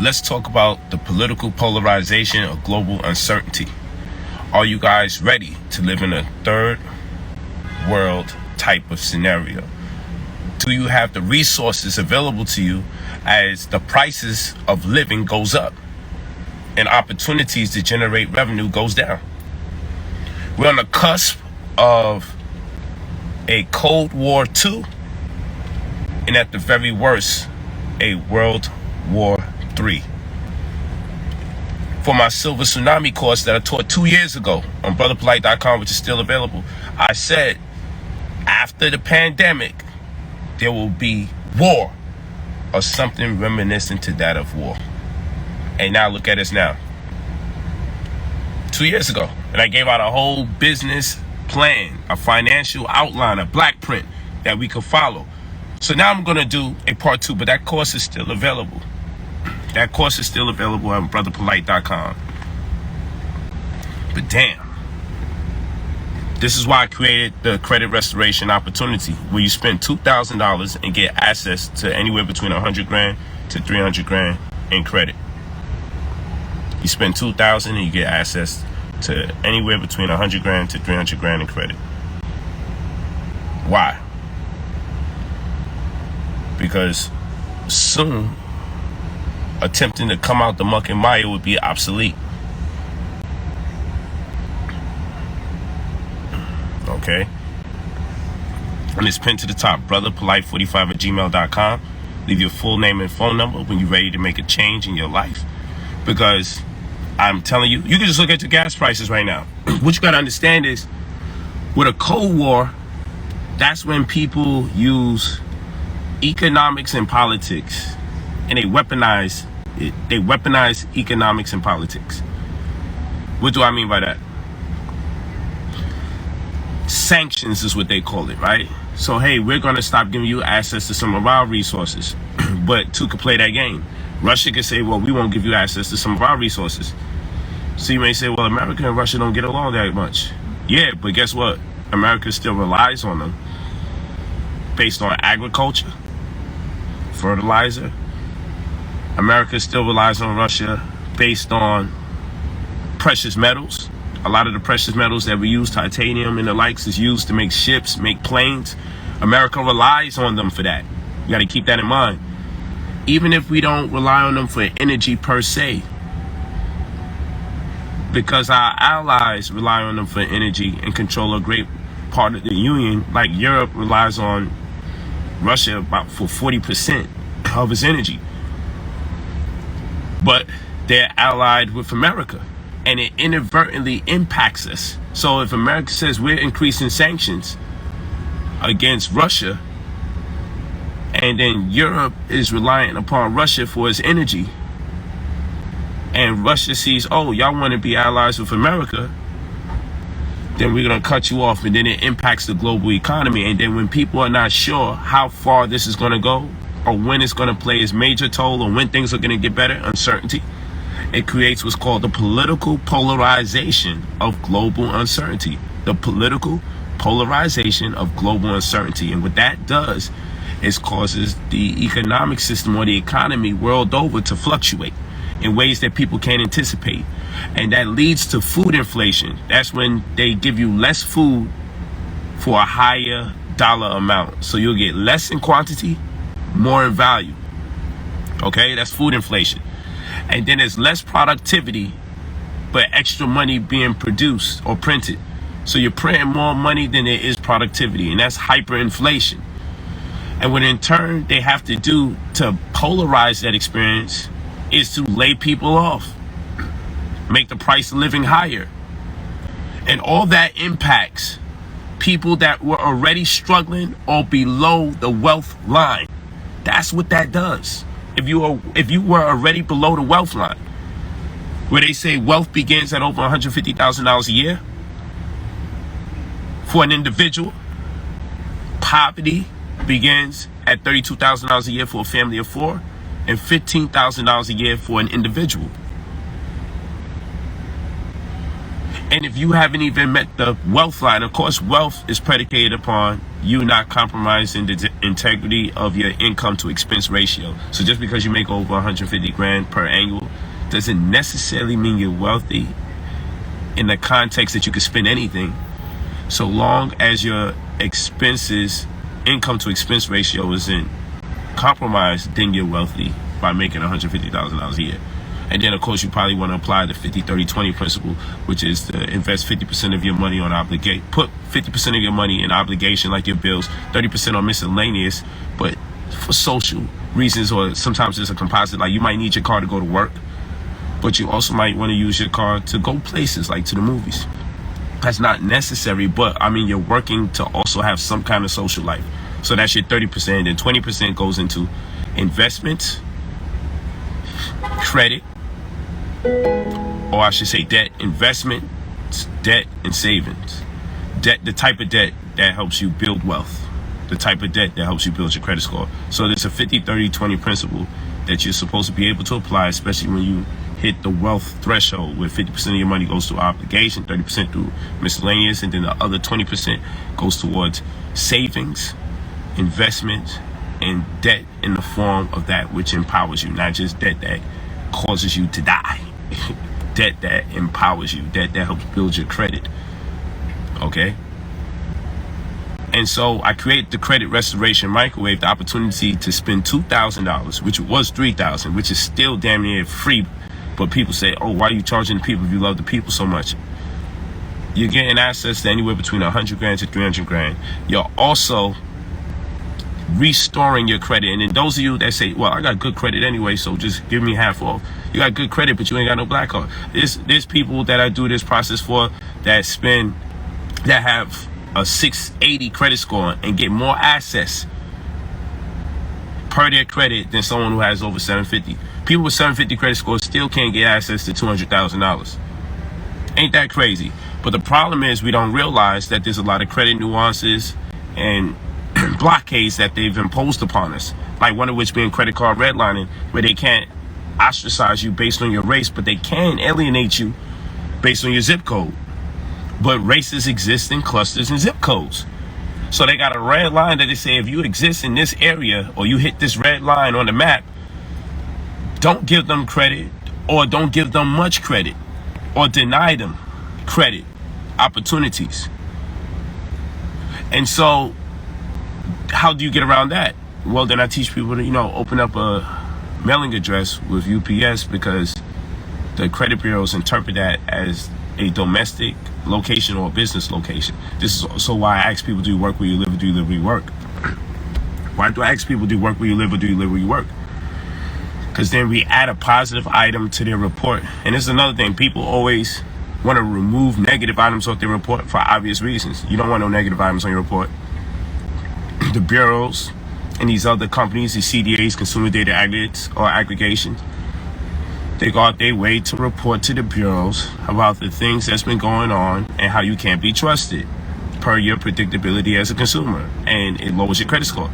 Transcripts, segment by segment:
Let's talk about the political polarization of global uncertainty. Are you guys ready to live in a third world type of scenario? Do you have the resources available to you as the prices of living goes up and opportunities to generate revenue goes down? We're on the cusp of a Cold War II, and at the very worst, a World War III. For my Silver Tsunami course that I taught 2 years ago on brotherpolight.com, which is still available, I said after the pandemic, there will be war or something reminiscent to that of war. And now look at us now. 2 years ago, and I gave out a whole business plan, a financial outline, a black print that we could follow. So now I'm going to do a part 2, but that course is still available. That course is still available on brotherpolight.com. But damn, this is why I created the credit restoration opportunity, where you spend $2,000 and get access to anywhere between 100 grand to 300 grand in credit. You spend $2,000 and you get access to anywhere between 100 grand to 300 grand in credit. Why? Because soon, attempting to come out the muck and mire would be obsolete. Okay? And it's pinned to the top, brotherpolight45@gmail.com. Leave your full name and phone number when you're ready to make a change in your life. Because I'm telling you, you can just look at your gas prices right now. What you got to understand is, with a Cold War, that's when people use economics and politics, and they weaponize it. They weaponize economics and politics. What do I mean by that? Sanctions is what they call it, right? So, hey, we're going to stop giving you access to some of our resources. But two could play that game. Russia could say, well, we won't give you access to some of our resources. So you may say, well, America and Russia don't get along that much. Yeah, but guess what? America still relies on them based on agriculture, fertilizer. America still relies on Russia based on precious metals. A lot of the precious metals that we use, titanium and the likes, is used to make ships, make planes. America relies on them for that. You got to keep that in mind. Even if we don't rely on them for energy per se, because our allies rely on them for energy and control a great part of the union, like Europe relies on Russia about for 40% of its energy. But they're allied with America, and it inadvertently impacts us. So if America says we're increasing sanctions against Russia, and then Europe is reliant upon Russia for its energy, and Russia sees, oh, y'all want to be allies with America, then we're going to cut you off, and then it impacts the global economy. And then when people are not sure how far this is going to go, or when it's going to play its major toll, or when things are going to get better, uncertainty, it creates what's called the political polarization of global uncertainty. The political polarization of global uncertainty. And what that does is causes the economic system or the economy world over to fluctuate in ways that people can't anticipate. And that leads to food inflation. That's when they give you less food for a higher dollar amount. So you'll get less in quantity, more in value. Okay, that's food inflation. And then there's less productivity, but extra money being produced or printed. So you're printing more money than there is productivity, and that's hyperinflation. And what in turn they have to do to polarize that experience is to lay people off, make the price of living higher. And all that impacts people that were already struggling or below the wealth line. That's what that does. If you were already below the wealth line, where they say wealth begins at over $150,000 a year for an individual, poverty begins at $32,000 a year for a family of 4, and $15,000 a year for an individual. And if you haven't even met the wealth line, of course, wealth is predicated upon you not compromising the integrity of your income to expense ratio. So just because you make over 150 grand per annual doesn't necessarily mean you're wealthy in the context that you can spend anything. So long as your expenses, income to expense ratio isn't compromised, then you're wealthy by making $150,000 a year. And then, of course, you probably want to apply the 50-30-20 principle, which is to invest 50% of your money on obligation. Put 50% of your money in obligation, like your bills, 30% on miscellaneous, but for social reasons, or sometimes it's a composite. Like you might need your car to go to work, but you also might want to use your car to go places, like to the movies. That's not necessary, but I mean, you're working to also have some kind of social life. So that's your 30%, and 20% goes into investments, credit, or I should say debt, investment, debt, and savings. Debt, the type of debt that helps you build wealth, the type of debt that helps you build your credit score. So there's a 50-30-20 principle that you're supposed to be able to apply, especially when you hit the wealth threshold, where 50% of your money goes to obligation, 30% through miscellaneous, and then the other 20% goes towards savings, investment, and debt in the form of that which empowers you, not just debt that causes you to die. Debt that empowers you, debt that helps build your credit. Okay? And so I create the credit restoration microwave, the opportunity to spend $2,000, which was $3,000, which is still damn near free. But people say, oh, why are you charging the people if you love the people so much? You're getting access to anywhere between 100 grand to 300 grand. You're also restoring your credit. And then those of you that say, well, I got good credit anyway, so just give me half off. You got good credit, but you ain't got no black card. There's people that I do this process for that have a 680 credit score and get more access per their credit than someone who has over 750. People with 750 credit scores still can't get access to $200,000. Ain't that crazy? But the problem is we don't realize that there's a lot of credit nuances and blockades that they've imposed upon us, like one of which being credit card redlining, where they can't ostracize you based on your race, but they can alienate you based on your zip code. But races exist in clusters and zip codes. So they got a red line that they say if you exist in this area or you hit this red line on the map, don't give them credit, or don't give them much credit, or deny them credit opportunities. And so how do you get around that? Well, then I teach people to, open up a mailing address with UPS, because the credit bureaus interpret that as a domestic location or a business location. This is also why I ask people, do you work where you live, or do you live where you work? Why do I ask people, do you work where you live, or do you live where you work? Because then we add a positive item to their report. And this is another thing. People always want to remove negative items off their report for obvious reasons. You don't want no negative items on your report. The bureaus and these other companies, these CDAs, consumer data aggregates or aggregations, they go out their way to report to the bureaus about the things that's been going on and how you can't be trusted per your predictability as a consumer, and it lowers your credit score.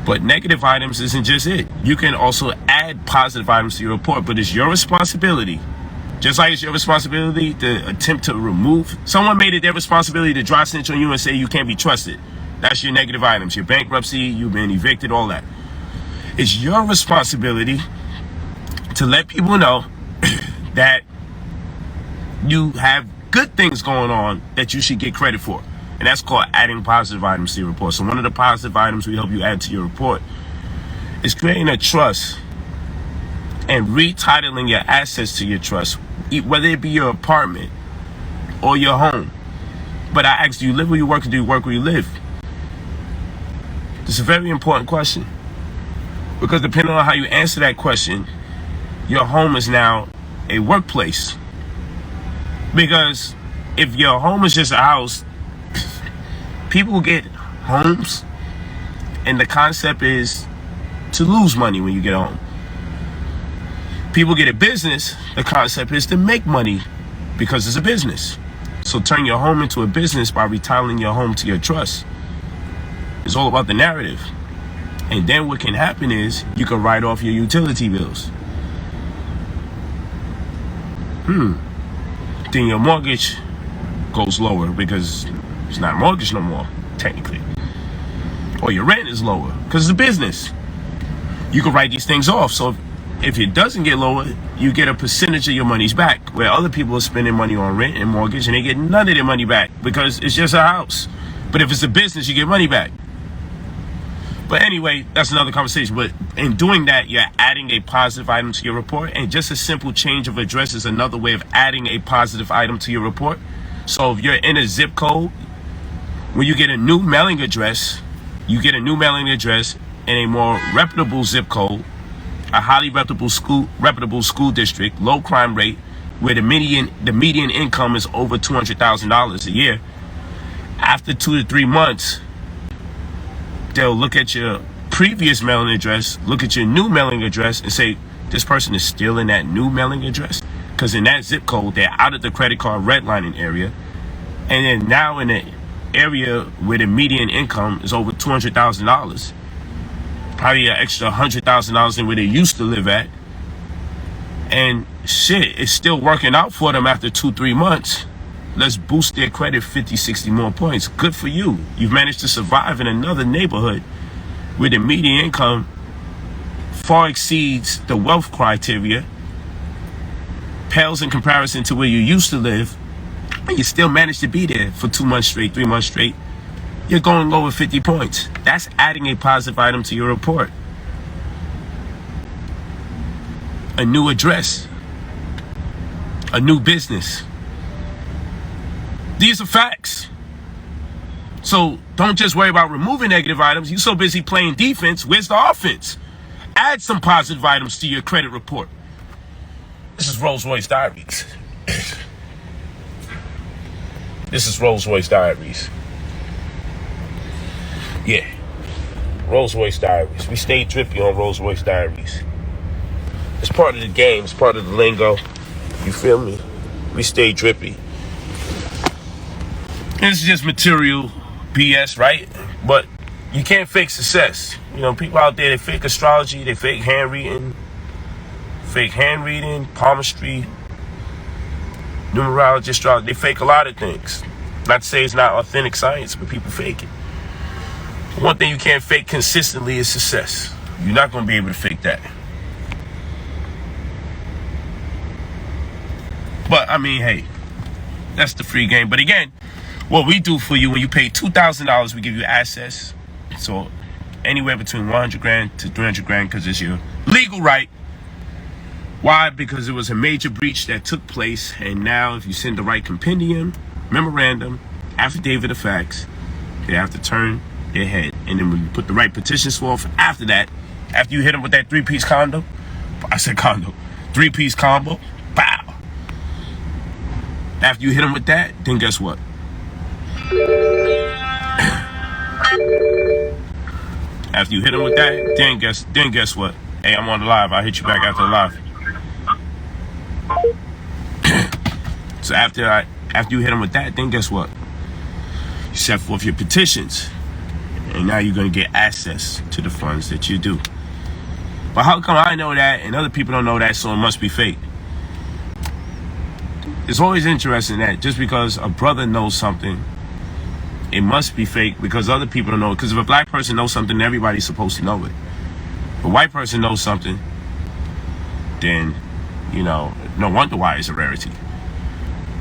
But negative items isn't just it. You can also add positive items to your report, but it's your responsibility. Just like it's your responsibility to attempt to remove, someone made it their responsibility to dry snitch on you and say you can't be trusted. That's your negative items, your bankruptcy, you've been evicted, all that. It's your responsibility to let people know that you have good things going on that you should get credit for. And that's called adding positive items to your report. So one of the positive items we help you add to your report is creating a trust and retitling your assets to your trust, whether it be your apartment or your home. But I asked, do you live where you work, or do you work where you live? It's a very important question, because depending on how you answer that question, your home is now a workplace. Because if your home is just a house, people get homes, and the concept is to lose money when you get home. People get a business, the concept is to make money because it's a business. So turn your home into a business by retitling your home to your trust. It's all about the narrative. And then what can happen is you can write off your utility bills. Then your mortgage goes lower because it's not a mortgage no more, technically. Or your rent is lower because it's a business. You can write these things off. So if it doesn't get lower, you get a percentage of your money's back, where other people are spending money on rent and mortgage and they get none of their money back because it's just a house. But if it's a business, you get money back. But anyway, that's another conversation. But in doing that, you're adding a positive item to your report. And just a simple change of address is another way of adding a positive item to your report. So if you're in a zip code, when you get a new mailing address, you get a new mailing address in a more reputable zip code, a highly reputable school district, low crime rate, where the median income is over $200,000 a year. After 2 to 3 months, they'll look at your previous mailing address, look at your new mailing address, and say, this person is still in that new mailing address? Because in that zip code, they're out of the credit card redlining area. And then now in the area where the median income is over $200,000, probably an extra $100,000 than where they used to live at. And shit, it's still working out for them after 2-3 months. Let's boost their credit 50-60 more points. Good for you. You've managed to survive in another neighborhood where the median income far exceeds the wealth criteria, pales in comparison to where you used to live, and you still managed to be there for 2 months straight, 3 months straight. You're going over 50 points. That's adding a positive item to your report. A new address, a new business. These are facts. So don't just worry about removing negative items. You're so busy playing defense. Where's the offense? Add some positive items to your credit report. This is Rolls-Royce Diaries. This is Rolls-Royce Diaries. Yeah. Rolls-Royce Diaries. We stay drippy on Rolls-Royce Diaries. It's part of the game. It's part of the lingo. You feel me? We stay drippy. It's just material BS, right? But you can't fake success. You know, people out there, they fake astrology, they fake handwriting, palmistry, numerology, astrology. They fake a lot of things. Not to say it's not authentic science, but people fake it. One thing you can't fake consistently is success. You're not going to be able to fake that. But, I mean, hey, that's the free game. But again, what we do for you, when you pay $2,000, we give you access. So anywhere between 100 grand to 300 grand, because it's your legal right. Why? Because it was a major breach that took place. And now if you send the right compendium, memorandum, affidavit of facts, they have to turn their head. And then when you put the right petitions forth after that, after you hit them with that 3-piece combo, 3-piece combo, pow. After you hit them with that, then guess what? After you hit them with that, then guess what? Hey, I'm on the live. I'll hit you back after the live. So after you hit them with that, then guess what? You set forth your petitions. And now you're going to get access to the funds that you do. But how come I know that and other people don't know that, so it must be fake? It's always interesting that just because a brother knows something, it must be fake because other people don't know it. Because if a black person knows something, everybody's supposed to know it. If a white person knows something, then, you know, no wonder why it's a rarity.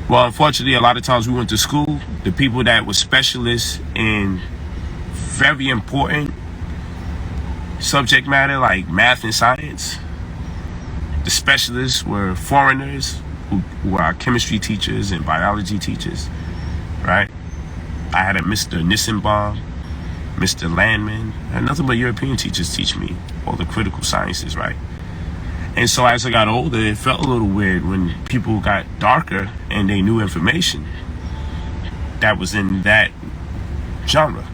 Well, unfortunately, a lot of times we went to school, the people that were specialists in very important subject matter like math and science, the specialists were foreigners who were our chemistry teachers and biology teachers, right? I had a Mr. Nissenbaum, Mr. Landman, and nothing but European teachers teach me all the critical sciences, right? And so as I got older, it felt a little weird when people got darker and they knew information that was in that genre.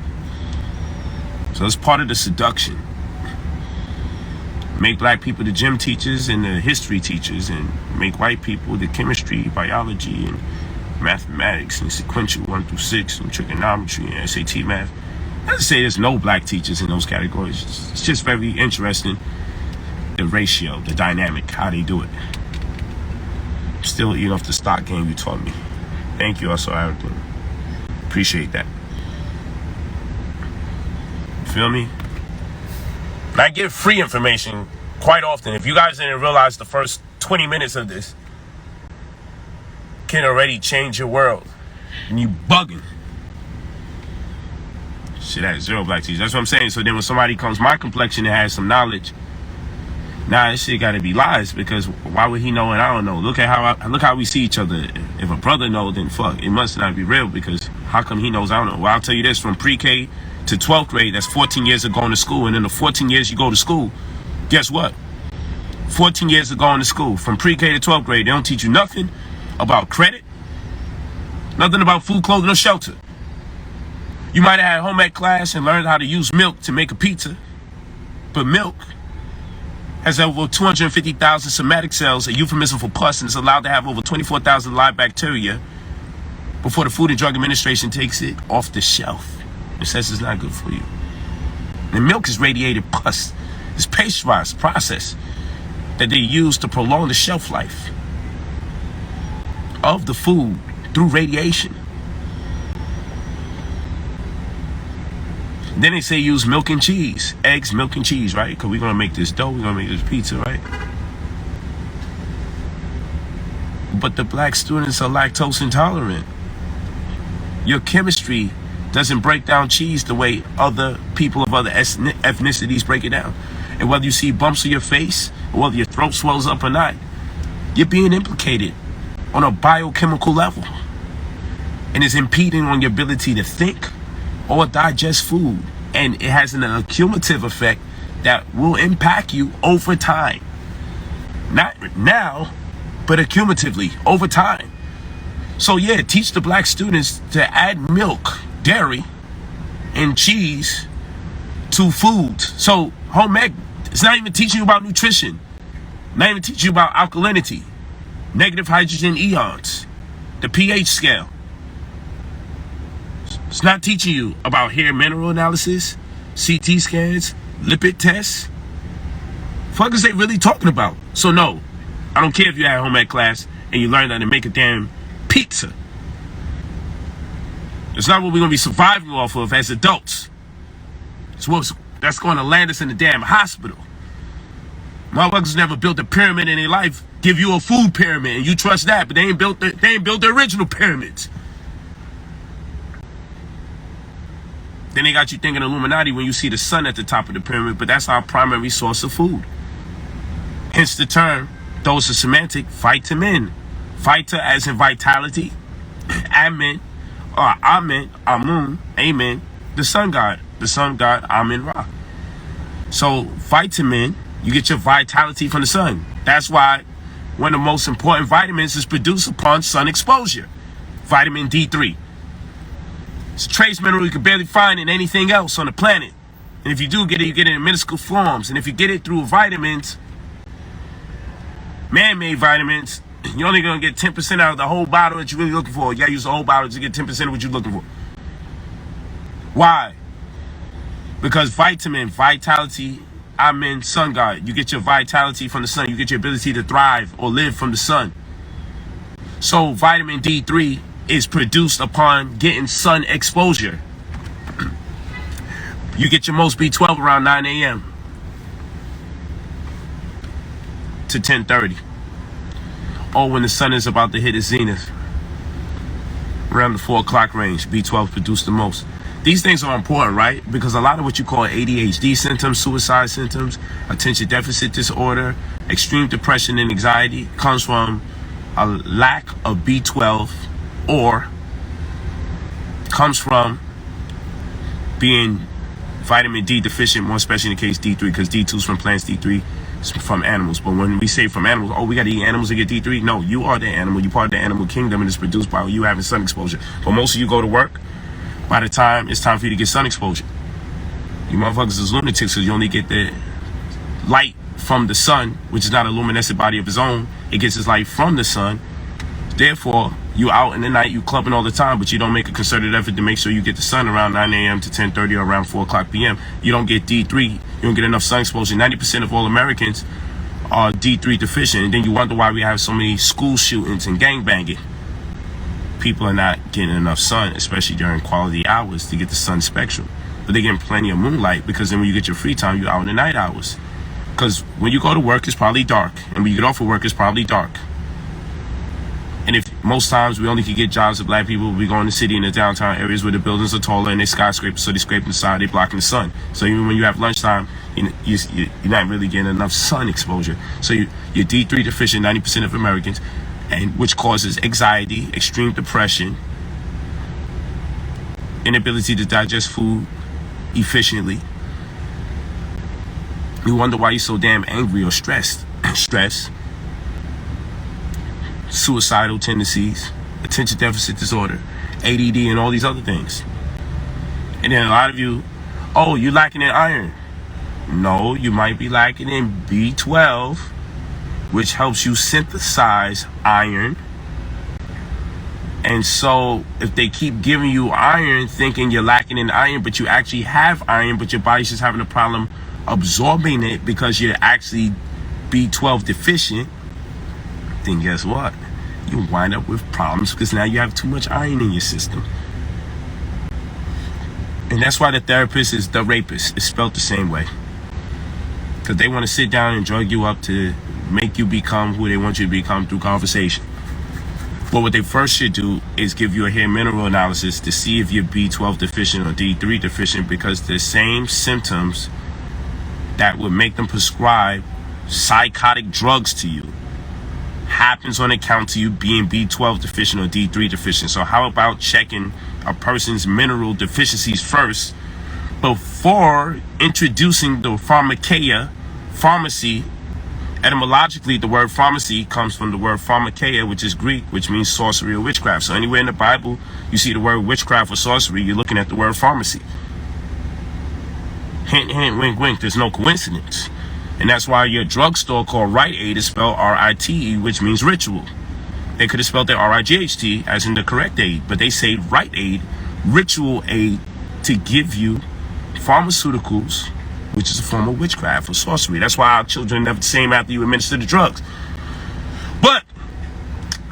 So it's part of the seduction. Make black people the gym teachers and the history teachers, and make white people the chemistry, biology, and mathematics, and sequential 1 through 6, and trigonometry, and SAT math. Not to say there's no black teachers in those categories. It's just very interesting, the ratio, the dynamic, how they do it. Still eating off the stock game you taught me. Thank you also, Aaron. Appreciate that. You feel me? And I give free information quite often. If you guys didn't realize, the first 20 minutes of this can already change your world. And you bugging. Shit has 0 black teachers. That's what I'm saying. So then when somebody comes my complexion and has some knowledge, nah, this shit gotta be lies, because why would he know and I don't know? Look how we see each other. If a brother knows, then fuck, it must not be real, because how come he knows I don't know? Well, I'll tell you this, from pre-K to 12th grade, that's 14 years of going to school. And in the 14 years you go to school, guess what? 14 years of going to school. From pre-K to 12th grade, they don't teach you nothing about credit, nothing about food, clothing, or shelter. You might have had home ec class and learned how to use milk to make a pizza, but milk has over 250,000 somatic cells, a euphemism for pus, and is allowed to have over 24,000 live bacteria before the Food and Drug Administration takes it off the shelf. It says it's not good for you. And milk is radiated pus. It's pasteurized process that they use to prolong the shelf life of the food through radiation. Then they say use milk and cheese. Eggs, milk and cheese, right? Because we're going to make this dough. We're going to make this pizza, right? But the black students are lactose intolerant. Your chemistry doesn't break down cheese the way other people of other ethnicities break it down. And whether you see bumps on your face, or whether your throat swells up or not, you're being implicated on a biochemical level. And it's impeding on your ability to think or digest food. And it has an accumulative effect that will impact you over time. Not now, but accumulatively over time. So yeah, teach the black students to add milk, dairy, and cheese to food. So home ec, it's not even teaching you about nutrition, not even teaching you about alkalinity, negative hydrogen ions, the pH scale. It's not teaching you about hair mineral analysis, CT scans, lipid tests. Fuck is they really talking about? So no, I don't care if you had home ec class and you learned how to make a damn pizza. It's not what we're going to be surviving off of as adults. That's going to land us in the damn hospital. Motherfuckers never built a pyramid in their life. Give you a food pyramid and you trust that, but they ain't built the original pyramids. Then they got you thinking Illuminati when you see the sun at the top of the pyramid, but that's our primary source of food. Hence the term, those are semantic, vitamin. Vita as in vitality, amen, or amen, amun, amen, the sun god, Amen Ra. So vitamin, you get your vitality from the sun. That's why one of the most important vitamins is produced upon sun exposure, vitamin D3. It's a trace mineral you can barely find in anything else on the planet. And if you do get it, you get it in minuscule forms. And if you get it through vitamins, man-made vitamins, you're only going to get 10% out of the whole bottle that you're really looking for. You got to use the whole bottle to get 10% of what you're looking for. Why? Because vitamin, vitality, amen, sun god. You get your vitality from the sun. You get your ability to thrive or live from the sun. So vitamin D3 is produced upon getting sun exposure. You get your most B12 around 9 a.m. to 10:30. Or when the sun is about to hit its zenith. Around the 4 o'clock range, B12 produced the most. These things are important, right? Because a lot of what you call ADHD symptoms, suicide symptoms, attention deficit disorder, extreme depression and anxiety comes from a lack of B12 or comes from being vitamin D deficient, more especially in the case D3, because D2 is from plants, D3 is from animals. But when we say from animals, oh, we got to eat animals to get D3. No, you are the animal. You're part of the animal kingdom, and it's produced by you having sun exposure. But most of you go to work, by the time it's time for you to get sun exposure, you motherfuckers is lunatics because you only get the light from the sun, which is not a luminescent body of its own. It gets its light from the sun. Therefore, you out in the night, you clubbing all the time, but you don't make a concerted effort to make sure you get the sun around 9 a.m. to 10:30 or around 4 o'clock p.m. You don't get D3. You don't get enough sun exposure. 90% of all Americans are D3 deficient. And then you wonder why we have so many school shootings and gangbanging. people are not getting enough sun, especially during quality hours, to get the sun spectrum. But they're getting plenty of moonlight, because then when you get your free time, you're out in the night hours. Because when you go to work, it's probably dark. And when you get off of work, it's probably dark. And if most times we only can get jobs of black people, we go in the city, in the downtown areas where the buildings are taller and they skyscrapers, so they scraping the side, they blocking the sun. So even when you have lunchtime, you're not really getting enough sun exposure. So you're D3 deficient, 90% of Americans, and which causes anxiety, extreme depression, inability to digest food efficiently. You wonder why you're so damn angry or stressed. Stress, suicidal tendencies, attention deficit disorder, ADD, and all these other things. And then a lot of you, oh, you're lacking in iron. No, you might be lacking in B12, which helps you synthesize iron. And so if they keep giving you iron thinking you're lacking in iron, but you actually have iron, but your body's just having a problem absorbing it because you're actually B12 deficient, then guess what? You wind up with problems because now you have too much iron in your system. And that's why the therapist is the rapist. It's spelled the same way. Because they want to sit down and drug you up to make you become who they want you to become through conversation. But what they first should do is give you a hair mineral analysis to see if you're B12 deficient or D3 deficient, because the same symptoms that would make them prescribe psychotic drugs to you happens on account to you being B12 deficient or D3 deficient. So how about checking a person's mineral deficiencies first before introducing the pharmakeia, pharmacy. Etymologically, the word pharmacy comes from the word pharmakeia, which is Greek, which means sorcery or witchcraft. So anywhere in the Bible you see the word witchcraft or sorcery, you're looking at the word pharmacy. Hint, hint, wink, wink. There's no coincidence. And that's why your drugstore called Rite Aid is spelled R-I-T-E, which means ritual. They could have spelled it R-I-G-H-T, as in the correct aid, but they say Rite Aid, ritual aid, to give you pharmaceuticals, which is a form of witchcraft or sorcery. That's why our children never the same after you administer the drugs. But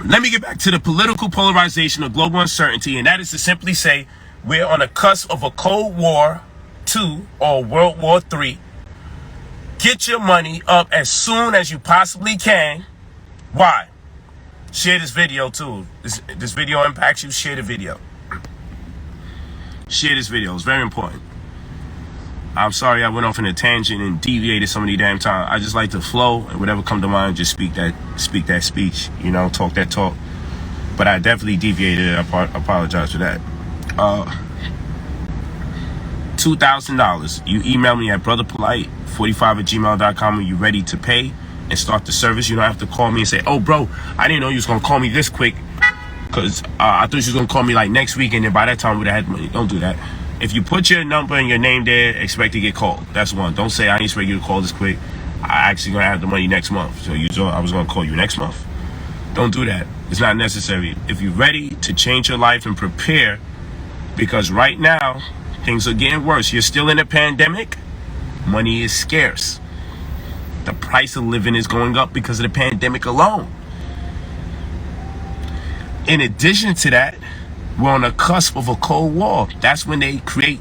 let me get back to the political polarization of global uncertainty, and that is to simply say we're on the cusp of a Cold War II or World War III. Get your money up as soon as you possibly can. Why? Share this video too. This video impacts you. Share the video. Share this video. It's very important. I'm sorry I went off in a tangent and deviated so many damn times. I just like to flow and whatever come to mind, just speak that speech, you know, talk that talk. But I definitely deviated. I apologize for that. $2,000. You email me at brotherpolight45@gmail.com when you're ready to pay and start the service. You don't have to call me and say, oh, bro, I didn't know you was going to call me this quick, because I thought you was going to call me like next week, and then by that time we'd have had money. Don't do that. If you put your number and your name there, expect to get called. That's one. Don't say, I ain't expect you to call this quick. I actually going to have the money next month. So I was going to call you next month. Don't do that. It's not necessary. If you're ready to change your life and prepare, because right now, things are getting worse. You're still in a pandemic. Money is scarce. The price of living is going up because of the pandemic alone. In addition to that, we're on the cusp of a Cold War. That's when they create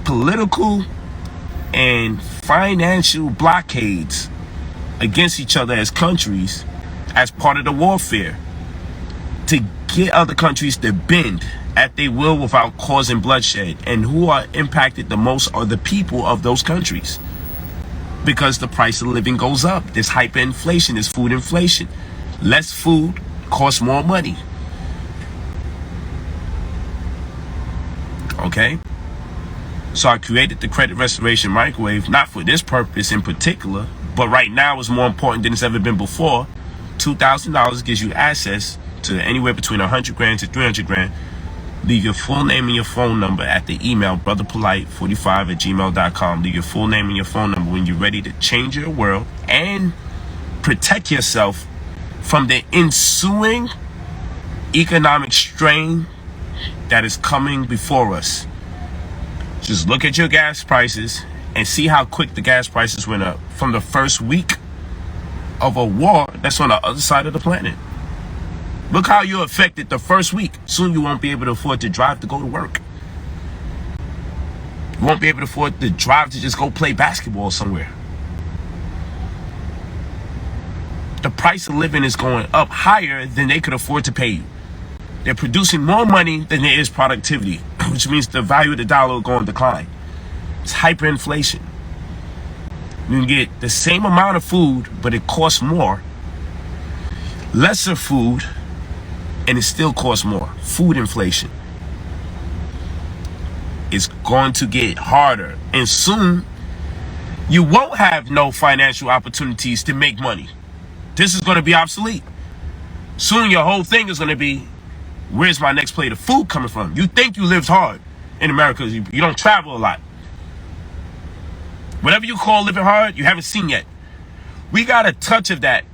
political and financial blockades against each other as countries as part of the warfare to get other countries to bend at their will without causing bloodshed. And who are impacted the most are the people of those countries, because the price of living goes up. There's hyperinflation, there's food inflation. Less food costs more money. Okay? So I created the credit restoration microwave, not for this purpose in particular, but right now it's more important than it's ever been before. $2,000 gives you access to anywhere between 100 grand to 300 grand. Leave your full name and your phone number at the email brotherpolite45@gmail.com. Leave your full name and your phone number when you're ready to change your world and protect yourself from the ensuing economic strain that is coming before us. Just look at your gas prices and see how quick the gas prices went up from the first week of a war that's on the other side of the planet. Look how you're affected the first week. Soon you won't be able to afford to drive to go to work. You won't be able to afford to drive to just go play basketball somewhere. The price of living is going up higher than they could afford to pay you. They're producing more money than there is productivity, which means the value of the dollar will go in decline. It's hyperinflation. You can get the same amount of food, but it costs more. Lesser food, and it still costs more. Food inflation. It's going to get harder. And soon, you won't have no financial opportunities to make money. This is going to be obsolete. Soon, your whole thing is going to be, where's my next plate of food coming from? You think you lived hard in America. You don't travel a lot. Whatever you call living hard, you haven't seen yet. We got a touch of that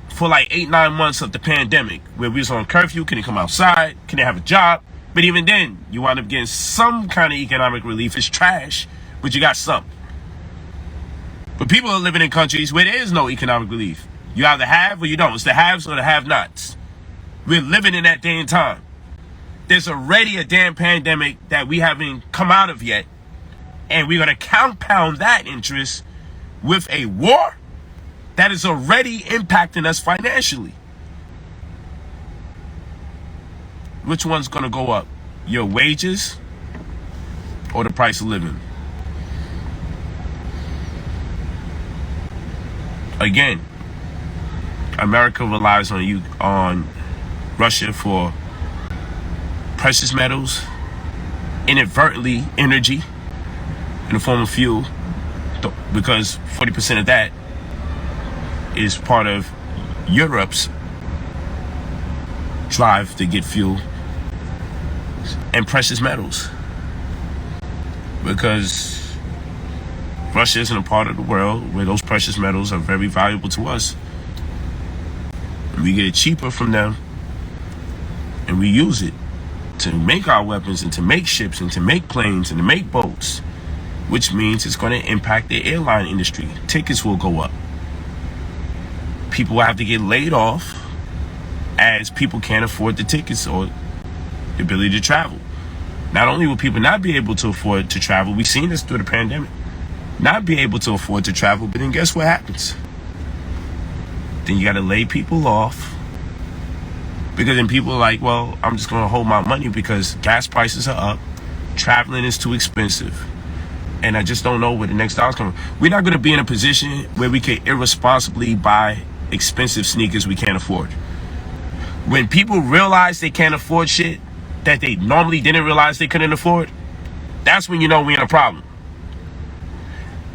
for like 8-9 months of the pandemic, where we was on curfew. Can you come outside? Can they have a job? But even then, you wind up getting some kind of economic relief. It's trash, but you got some. But people are living in countries where there is no economic relief. You either have or you don't. It's the haves or the have-nots. We're living in that day and time. There's already a damn pandemic that we haven't come out of yet. And we're going to compound that interest with a war that is already impacting us financially. Which one's going to go up? Your wages or the price of living? Again, America relies on Russia for precious metals, inadvertently energy in the form of fuel, because 40% of that is part of Europe's drive to get fuel, and precious metals, because Russia isn't a part of the world where those precious metals are very valuable to us. We get it cheaper from them, and we use it to make our weapons and to make ships and to make planes and to make boats, which means it's going to impact the airline industry. Tickets will go up. People will have to get laid off as people can't afford the tickets or the ability to travel. Not only will people not be able to afford to travel, we've seen this through the pandemic, not be able to afford to travel, but then guess what happens? Then you got to lay people off, because then people are like, well, I'm just going to hold my money because gas prices are up, traveling is too expensive, and I just don't know where the next dollar's coming. We're not going to be in a position where we can irresponsibly buy expensive sneakers we can't afford. When people realize they can't afford shit that they normally didn't realize they couldn't afford, that's when you know we're in a problem.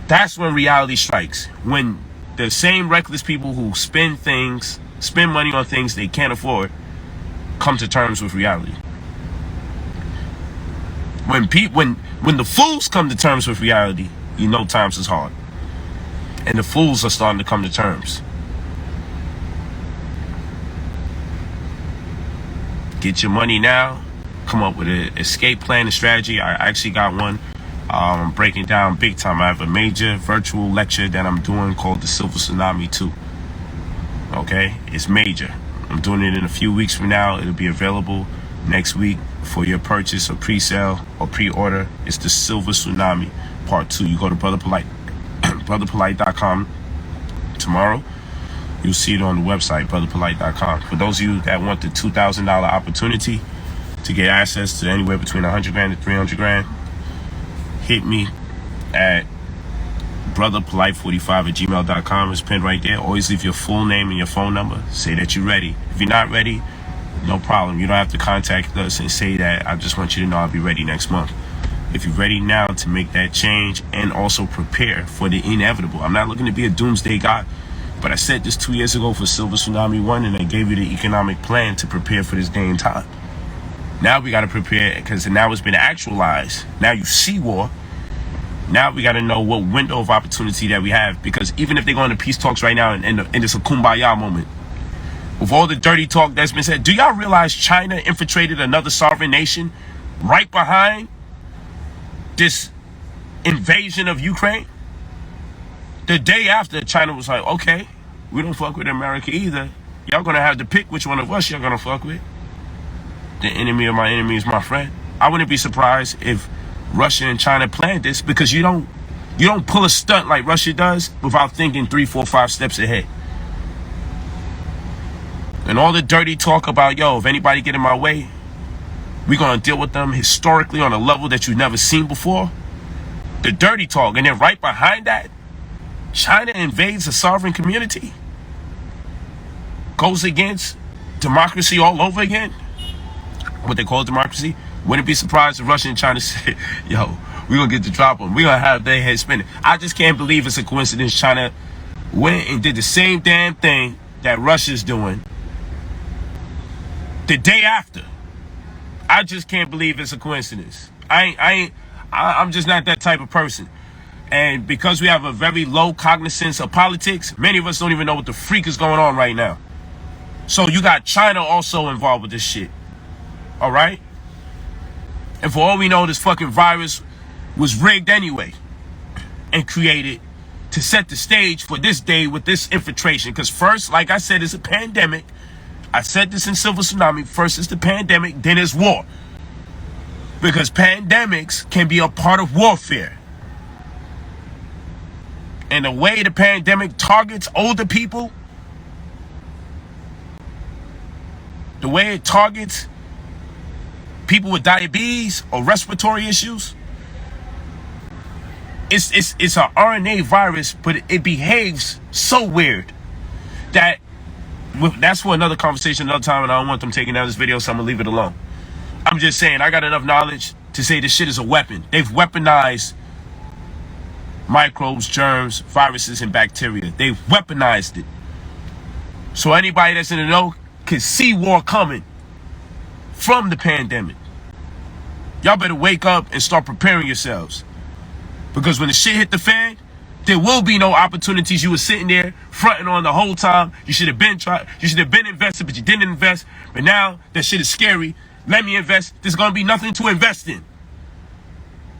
That's when reality strikes. When the same reckless people who spend money on things they can't afford, come to terms with reality. When the fools come to terms with reality, you know times is hard. And the fools are starting to come to terms. Get your money now. Come up with an escape plan and strategy. I actually got one. I'm breaking down big time. I have a major virtual lecture that I'm doing called the Silver Tsunami 2. Okay? It's major. I'm doing it in a few weeks from now. It'll be available next week for your purchase or pre-sale or pre-order. It's the Silver Tsunami Part 2. You go to Brother Polight, brotherpolight.com tomorrow. You'll see it on the website, brotherpolight.com. For those of you that want the $2,000 opportunity to get access to anywhere between $100,000 to $300,000, hit me at brotherpolight45@gmail.com. It's pinned right there. Always leave your full name and your phone number. Say that you're ready. If you're not ready, no problem. You don't have to contact us and say that I just want you to know I'll be ready next month. If you're ready now to make that change and also prepare for the inevitable. I'm not looking to be a doomsday guy, but I said this 2 years ago for Silver Tsunami 1, and I gave you the economic plan to prepare for this day and time. Now we got to prepare, because now it's been actualized. Now you see war. Now we got to know what window of opportunity that we have, because even if they go into peace talks right now and it's a kumbaya moment, with all the dirty talk that's been said, do y'all realize China infiltrated another sovereign nation right behind this invasion of Ukraine? The day after, China was like, okay, we don't fuck with America either. Y'all gonna have to pick which one of us y'all gonna fuck with. The enemy of my enemy is my friend. I wouldn't be surprised if Russia and China planned this, because you don't pull a stunt like Russia does without thinking 3, 4, 5 steps ahead. And all the dirty talk about, yo, if anybody get in my way, we're gonna deal with them historically on a level that you've never seen before. The dirty talk. And then right behind that, China invades a sovereign community, goes against democracy all over again, what they call democracy. Wouldn't be surprised if Russia and China say, yo, we're gonna get the drop on them. We're gonna have their head spinning. I just can't believe it's a coincidence China went and did the same damn thing that Russia's doing the day after. I just can't believe it's a coincidence. I'm just not that type of person. And because we have a very low cognizance of politics, many of us don't even know what the freak is going on right now. So you got China also involved with this shit. All right? And for all we know, this fucking virus was rigged anyway and created to set the stage for this day with this infiltration. Because first, like I said, it's a pandemic. I said this in Silver Tsunami. First is the pandemic, then it's war. Because pandemics can be a part of warfare. And the way the pandemic targets older people, the way it targets people with diabetes or respiratory issues, it's an RNA virus, but it behaves so weird that that's for another conversation another time, and I don't want them taking down this video, so I'm gonna leave it alone. I'm just saying, I got enough knowledge to say this shit is a weapon. They've weaponized microbes, germs, viruses, and bacteria. They've weaponized it. So anybody that's in the know can see war coming from the pandemic. Y'all better wake up and start preparing yourselves. Because when the shit hit the fan, there will be no opportunities. You were sitting there fronting on the whole time. You should have been invested, but you didn't invest. But now that shit is scary. Let me invest. There's gonna be nothing to invest in.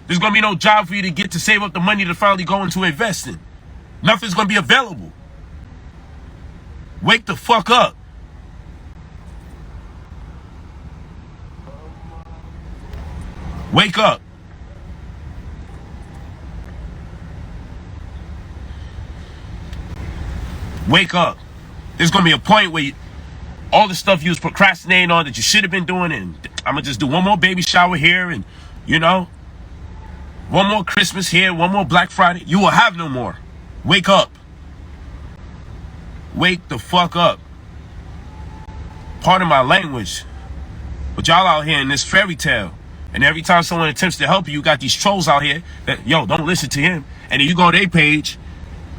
There's gonna be no job for you to get to save up the money to finally go into investing. Nothing's gonna be available. Wake the fuck up. Wake up. Wake up. There's gonna be a point where all the stuff you was procrastinating on that you should have been doing, and I'm gonna just do one more baby shower here, and one more Christmas here, one more Black Friday. You will have no more. Wake up. Wake the fuck up. Pardon my language, but y'all out here in this fairy tale, and every time someone attempts to help you, you got these trolls out here that, yo, don't listen to him, and then you go to their page,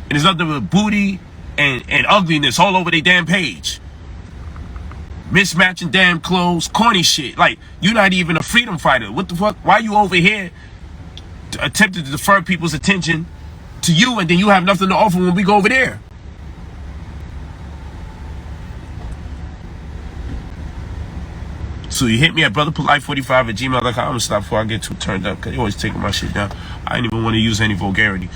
and there's nothing but booty and ugliness all over their damn page. Mismatching damn clothes, corny shit. Like, you're not even a freedom fighter. What the fuck? Why you over here attempting to defer people's attention to you, and then you have nothing to offer when we go over there? So you hit me at brotherpolite45@gmail.com. I'm gonna stop before I get too turned up, because you always taking my shit down. I ain't even want to use any vulgarity.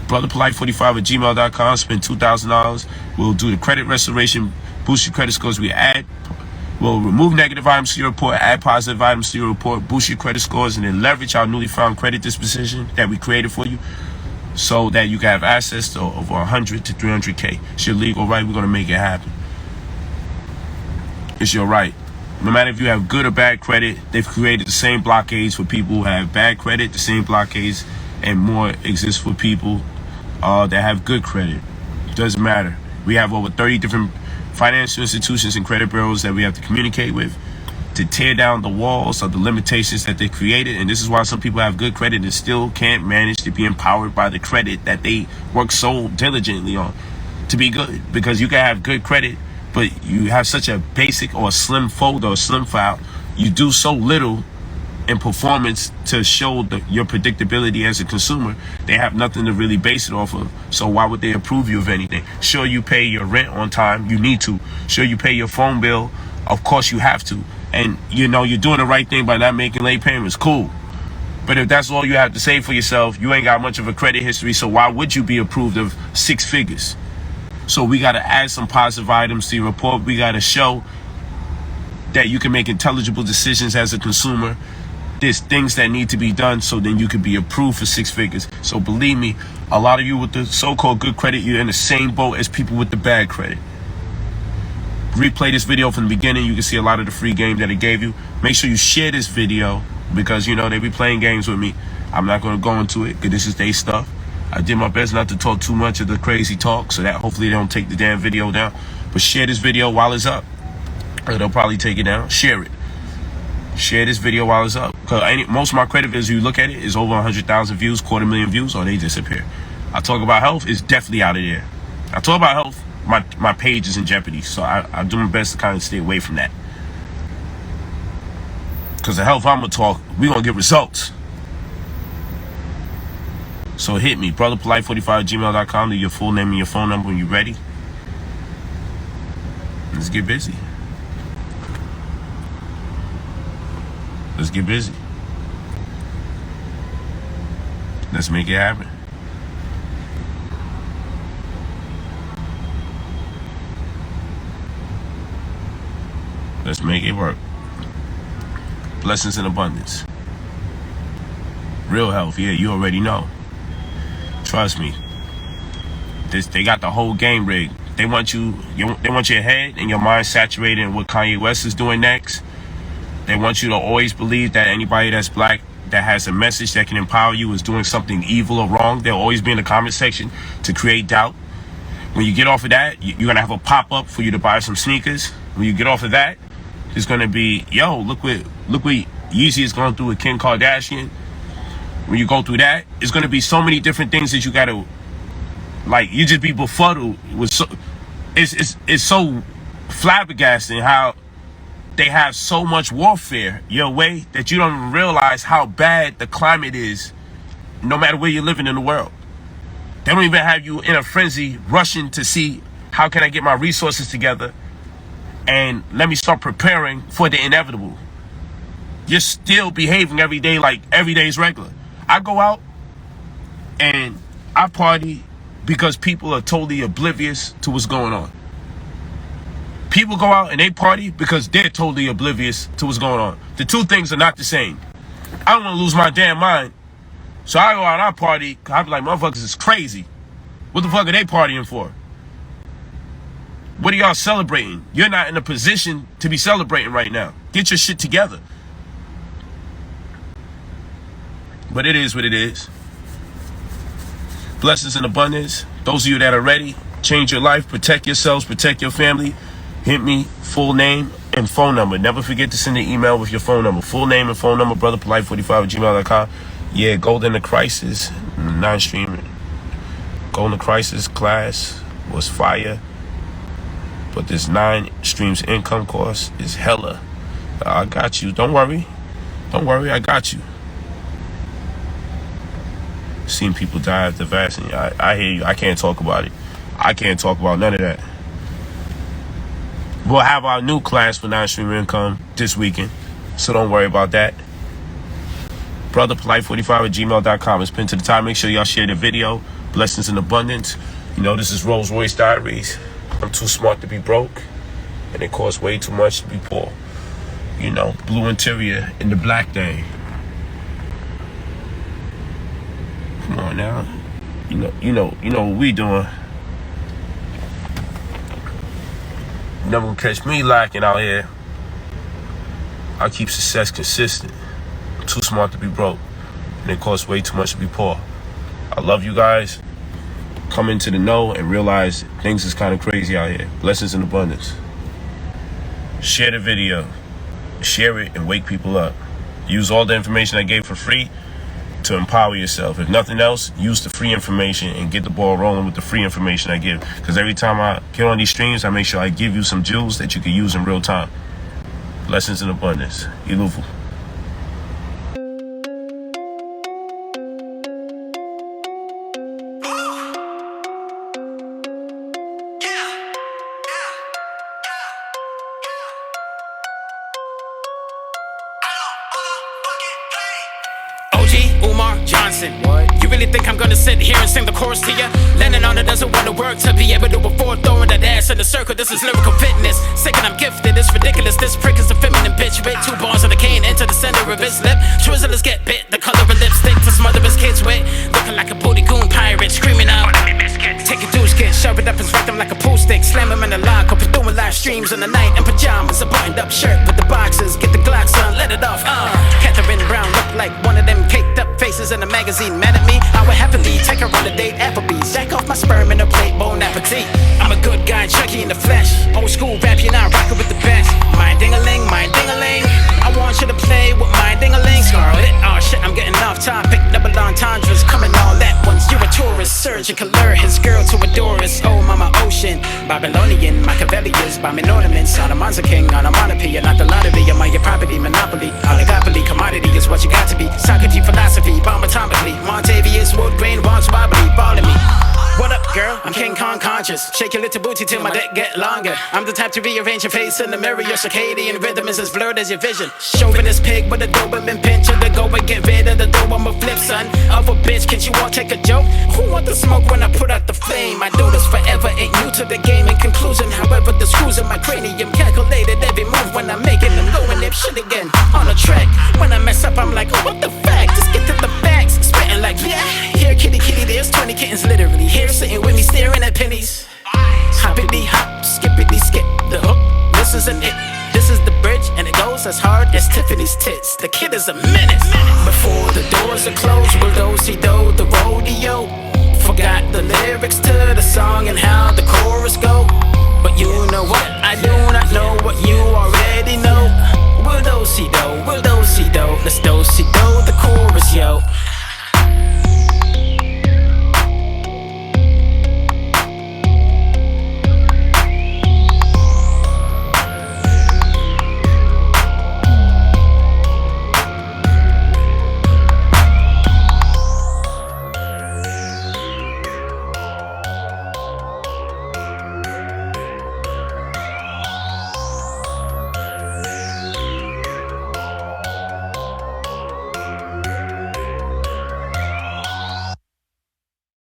brotherpolite45@gmail.com. Spend $2,000. We'll do the credit restoration, boost your credit scores. We'll remove negative items to your report, add positive items to your report, boost your credit scores, and then leverage our newly found credit disposition that we created for you, so that you can have access to over 100 to 300K. It's your legal right. We're gonna make it happen. It's your right. No matter if you have good or bad credit, they've created the same blockades for people who have bad credit. The same blockades and more exist for people that have good credit. Doesn't matter. We have over 30 different financial institutions and credit bureaus that we have to communicate with to tear down the walls of the limitations that they created. And this is why some people have good credit and still can't manage to be empowered by the credit that they work so diligently on to be good. Because you can have good credit, but you have such a basic or a slim folder or slim file. You do so little in performance to show your predictability as a consumer. They have nothing to really base it off of. So why would they approve you of anything? Sure, you pay your rent on time. You need to. Sure, you pay your phone bill. Of course you have to. And you're doing the right thing by not making late payments. Cool. But if that's all you have to say for yourself, you ain't got much of a credit history. So why would you be approved of 6 figures? So we got to add some positive items to your report. We got to show that you can make intelligible decisions as a consumer. There's things that need to be done so then you can be approved for 6 figures. So believe me, a lot of you with the so-called good credit, you're in the same boat as people with the bad credit. Replay this video from the beginning. You can see a lot of the free game that it gave you. Make sure you share this video because, you know, they be playing games with me. I'm not going to go into it because this is their stuff. I did my best not to talk too much of the crazy talk so that hopefully they don't take the damn video down. But share this video while it's up. Or they'll probably take it down. Share it. Share this video while it's up. Because most of my credit videos, you look at it, is over 100,000 views, 250,000 views, or they disappear. I talk about health, it's definitely out of there. I talk about health, my page is in jeopardy. So I do my best to kind of stay away from that. Because the health I'm going to talk, we're going to get results. So hit me, brotherpolight45@gmail.com, leave your full name and your phone number when you're ready. Let's get busy. Let's get busy. Let's make it happen. Let's make it work. Blessings in abundance. Real health, yeah, you already know. Trust me. They got the whole game rigged. They want they want your head and your mind saturated in what Kanye West is doing next. They want you to always believe that anybody that's black that has a message that can empower you is doing something evil or wrong. They'll always be in the comment section to create doubt. When you get off of that, you're going to have a pop-up for you to buy some sneakers. When you get off of that, it's going to be, yo, look what Yeezy is going through with Kim Kardashian. When you go through that, it's going to be so many different things that you got to, like, you just be befuddled. It's so flabbergasting how they have so much warfare your way that you don't even realize how bad the climate is no matter where you're living in the world. They don't even have you in a frenzy rushing to see how can I get my resources together and let me start preparing for the inevitable. You're still behaving every day like every day is regular. I go out and I party because people are totally oblivious to what's going on. People go out and they party because they're totally oblivious to what's going on. The two things are not the same. I don't want to lose my damn mind. So I go out and I party. I be like, motherfuckers is crazy. What the fuck are they partying for? What are y'all celebrating? You're not in a position to be celebrating right now. Get your shit together. But it is what it is. Blessings in abundance. Those of you that are ready, change your life, protect yourselves, protect your family. Hit me, full name and phone number. Never forget to send an email with your phone number. Full name and phone number, brotherpolight45@gmail.com. Yeah, Golden the Crisis, non-streaming. Golden the Crisis class was fire. But this 9 streams income course is hella. I got you. Don't worry. Don't worry, I got you. Seen people die after vaccine. I hear you. I can't talk about it. I can't talk about none of that. We'll have our new class for non-stream income this weekend, so don't worry about that. Brotherpolight45@gmail.com is pinned to the top. Make sure y'all share the video. Blessings in abundance. You know, this is Rolls Royce Diaries. I'm too smart to be broke, and it costs way too much to be poor. You know, blue interior in the black thing. Come on now. You know what we doing. You're never gonna catch me lacking out here. I keep success consistent. I'm too smart to be broke, and it costs way too much to be poor. I love you guys. Come into the know and realize things is kind of crazy out here. Blessings in abundance. Share the video. Share it and wake people up. Use all the information I gave for free to empower yourself. If nothing else, use the free information and get the ball rolling with the free information I give. Because every time I get on these streams, I make sure I give you some jewels that you can use in real time. Blessings in abundance. Ilufu. Johnson. What? You been really think I'm gonna sit here and sing the chorus to ya? Landing on it doesn't wanna work to be able to afford throwing that ass in the circle. This is lyrical fitness. Sick and I'm gifted, it's ridiculous. This prick is a feminine bitch with 2 bars of the cane into the center of his lip. Twizzlers get bit, the color of lipstick to smother his kids with. Looking like a booty goon pirate, screaming out, take a douche kid, shove it up his rectum like a pool stick. Slam him in the lock, up doing live streams in the night in pajamas. A buttoned up shirt with the boxes, get the Glocks on, let it off. Catherine Brown looked like one of them caked up faces in a magazine. Mad at me, I would happily take her on a date, Applebee's. Jack off my sperm in a plate, bon appetit. I'm a good guy, Chucky in the flesh. Old school rap, you're not rocking with the best. My ding-a-ling, my ding-a-ling. I want you to play with my ding-a-ling. Scarlet, oh shit, I'm getting off topic. Double entendres coming all at once. You're a tourist, surgical lure his girl to adore us. Oh, mama ocean, Babylonian, Machiavellians, bombing ornaments. Ottoman's a king, onomatopoeia, not the lottery. I'm on your property, monopoly, oligopoly, commodity is what you got to be. Socrates philosophy, bomb atomically. Montavious, wood grain, walls wobbly, balling me. What up, girl? I'm King Kong conscious. Shake your little booty till my dick get longer. I'm the type to rearrange your face in the mirror. Your circadian rhythm is as blurred as your vision. Chauvinist pig with a Doberman pincher to go and get rid of the dough. I'm a flip, son. Of a bitch, can't you all take a joke? Who want the smoke when I put out the flame? I do this forever, ain't new to the game. In conclusion, however, the screws in my cranium calculated every move when I'm making them go and nip shit again on a track. When I mess up, I'm like, oh, what the fact? Just get to the facts. Spitting like, yeah. Here, kitty, kitty, there's 20 kittens literally here sitting with me staring at pennies. Hoppity hop, skippity skip the hook. This isn't it. This is the bridge, and it goes as hard as Tiffany's tits. The kid is a menace. Before the doors are closed, we'll do the rodeo. Forgot the lyrics to the song and how the chorus go. But you know